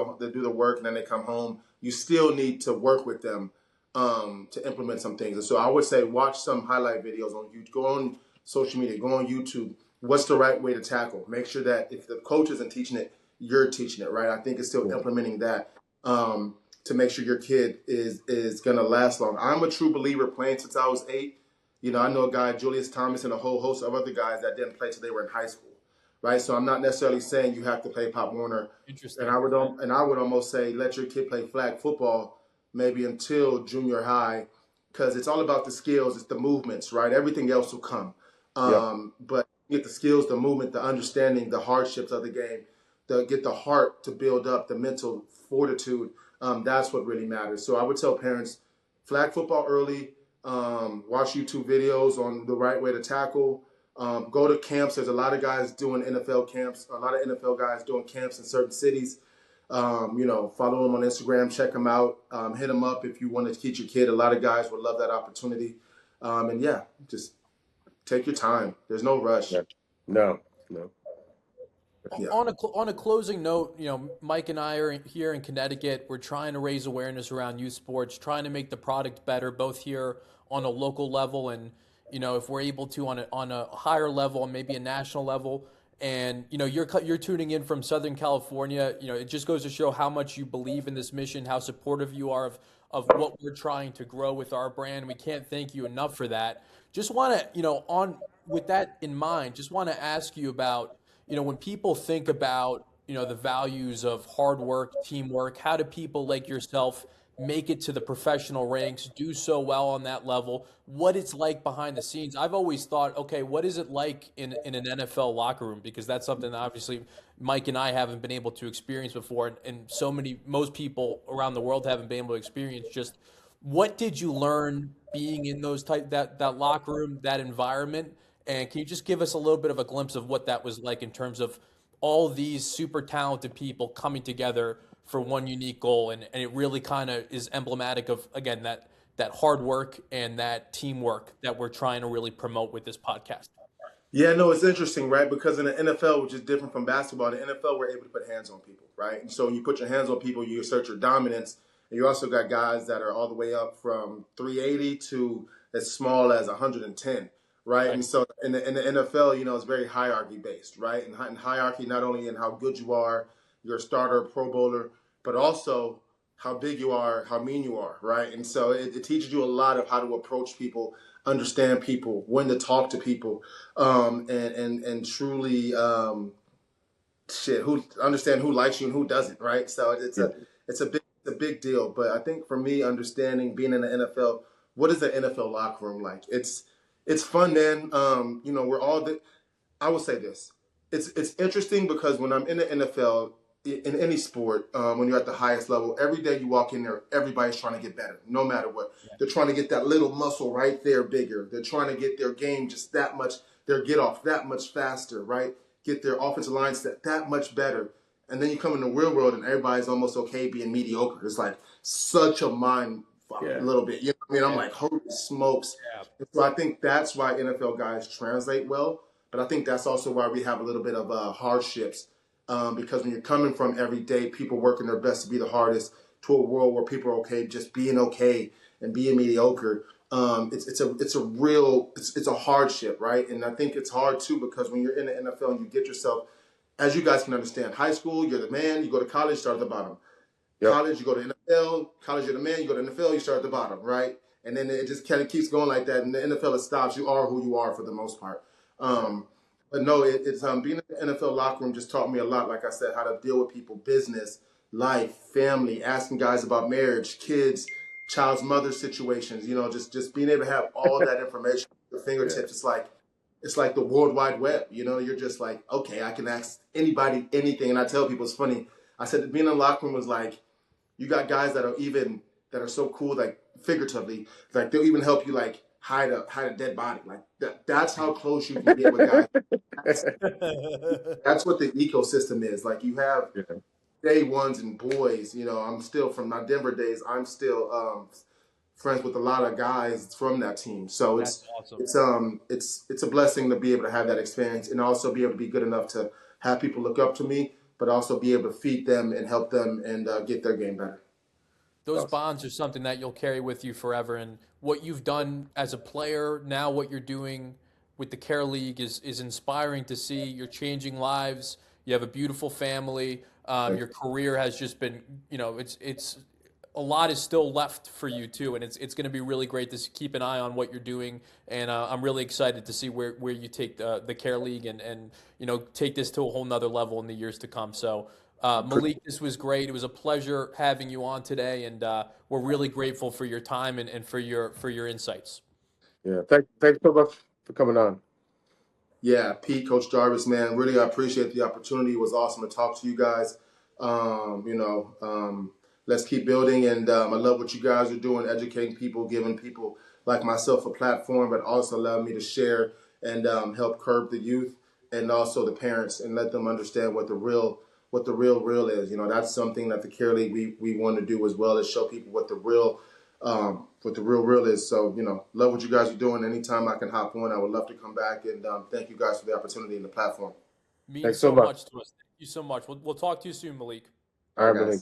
C: the work, and then they come home. You still need to work with them to implement some things. And so I would say watch some highlight videos on YouTube, go on social media, go on YouTube. What's the right way to tackle? Make sure that if the coach isn't teaching it, you're teaching it, right? I think it's still implementing that to make sure your kid is going to last long. I'm a true believer playing since I was 8. I know a guy, Julius Thomas, and a whole host of other guys that didn't play till they were in high school, right? So I'm not necessarily saying you have to play Pop Warner.
A: Interesting.
C: And I would almost say let your kid play flag football maybe until junior high because it's all about the skills. It's the movements, right? Everything else will come. But get the skills, the movement, the understanding, the hardships of the game, get the heart to build up, the mental fortitude. That's what really matters. So I would tell parents, flag football early, watch YouTube videos on the right way to tackle, go to camps. There's a lot of guys doing NFL camps, a lot of NFL guys doing camps in certain cities. Follow them on Instagram, check them out, hit them up if you want to teach your kid. A lot of guys would love that opportunity. Just take your time. There's no rush.
B: No.
C: Yeah.
A: On a closing note, Mike and I are here in Connecticut. We're trying to raise awareness around youth sports, trying to make the product better, both here on a local level and, if we're able to on a higher level and maybe a national level. And, you're tuning in from Southern California. It just goes to show how much you believe in this mission, how supportive you are of what we're trying to grow with our brand. We can't thank you enough for that. Just want to, with that in mind, just want to ask you about, when people think about, the values of hard work, teamwork, how do people like yourself make it to the professional ranks, do so well on that level, what it's like behind the scenes? I've always thought, okay, what is it like in an NFL locker room? Because that's something that obviously Mike and I haven't been able to experience before. And most people around the world haven't been able to experience. Just what did you learn being in that locker room, that environment? And can you just give us a little bit of a glimpse of what that was like in terms of all these super talented people coming together for one unique goal? And it really kind of is emblematic of, again, that hard work and that teamwork that we're trying to really promote with this podcast.
C: Yeah, no, it's interesting, right? Because in the NFL, which is different from basketball, in the NFL, we're able to put hands on people, right? And so when you put your hands on people, you assert your dominance. And you also got guys that are all the way up from 380 to as small as 110. right?
A: Right.
C: And so in the NFL, it's very hierarchy based, right? And hierarchy not only in how good you are, you're a starter, Pro Bowler, but also how big you are, how mean you are, right? And so it teaches you a lot of how to approach people, understand people, when to talk to people, and truly who understand who likes you and who doesn't, right? So
B: Yeah.
C: it's a big deal. But I think for me, understanding being in the NFL, what is the NFL locker room like? It's fun, man. We're all I will say this. It's interesting because when I'm in the NFL, in any sport, when you're at the highest level, every day you walk in there, everybody's trying to get better, no matter what.
A: Yeah.
C: They're trying to get that little muscle right there bigger. They're trying to get their game just that much, their get off that much faster, right? Get their offensive line set that much better. And then you come in the real world and everybody's almost okay being mediocre. It's like such a mind fuck
B: Yeah.
C: a little bit. You know what I mean? I'm
A: Yeah.
C: like, holy smokes.
A: Yeah.
C: And so I think that's why NFL guys translate well. But I think that's also why we have a little bit of hardships, because when you're coming from every day, people working their best to be the hardest, to a world where people are okay just being okay and being mediocre. It's a hardship, right? And I think it's hard too because when you're in the NFL and you get yourself, as you guys can understand, high school you're the man, you go to college, start at the bottom.
B: Yep.
C: College, you go to NFL. College, you're the man. You go to NFL, you start at the bottom, right? And then it just kind of keeps going like that. And the NFL, it stops. You are who you are for the most part. But no, it's being in the NFL locker room just taught me a lot. Like I said, how to deal with people, business, life, family, asking guys about marriage, kids, child's mother situations. Just being able to have all that information at your fingertips.
B: Yeah.
C: It's like the World Wide Web. You're just like, okay, I can ask anybody anything. And I tell people it's funny. I said that being in the locker room was like, you got guys that are so cool, like figuratively, like they'll even help you like hide a dead body. Like that's how close you can get with guys. That's, that's what the ecosystem is. Like you have
B: Yeah.
C: day ones and boys. I'm still from my Denver days. I'm still friends with a lot of guys from that team. So
A: That's awesome.
C: it's a blessing to be able to have that experience and also be able to be good enough to have people look up to me, but also be able to feed them and help them and get their game better.
A: Those
B: Awesome.
A: bonds are something that you'll carry with you forever. And what you've done as a player, now what you're doing with the Care League is inspiring to see. You're changing lives. You have a beautiful family. Your career has just been, it's a lot is still left for you too, and it's going to be really great to keep an eye on what you're doing. And I'm really excited to see where you take the Care League and take this to a whole nother level in the years to come. So. Malik, this was great. It was a pleasure having you on today, and we're really grateful for your time and for your insights.
B: Yeah. Thanks so much for coming on.
C: Yeah, Pete, Coach Jarvis, man, really I appreciate the opportunity. It was awesome to talk to you guys. Let's keep building, and I love what you guys are doing, educating people, giving people like myself a platform, but also allow me to share and help curb the youth and also the parents and let them understand what the real is. That's something that the Care League we want to do as well, is show people what the real is. So, love what you guys are doing. Anytime I can hop on, I would love to come back. And thank you guys for the opportunity and the platform.
A: Means
B: Thanks so
A: so
B: much.
A: much to us. Thank you so much. We'll talk to you soon, Malik.
B: All right,
C: Guys.
B: Malik.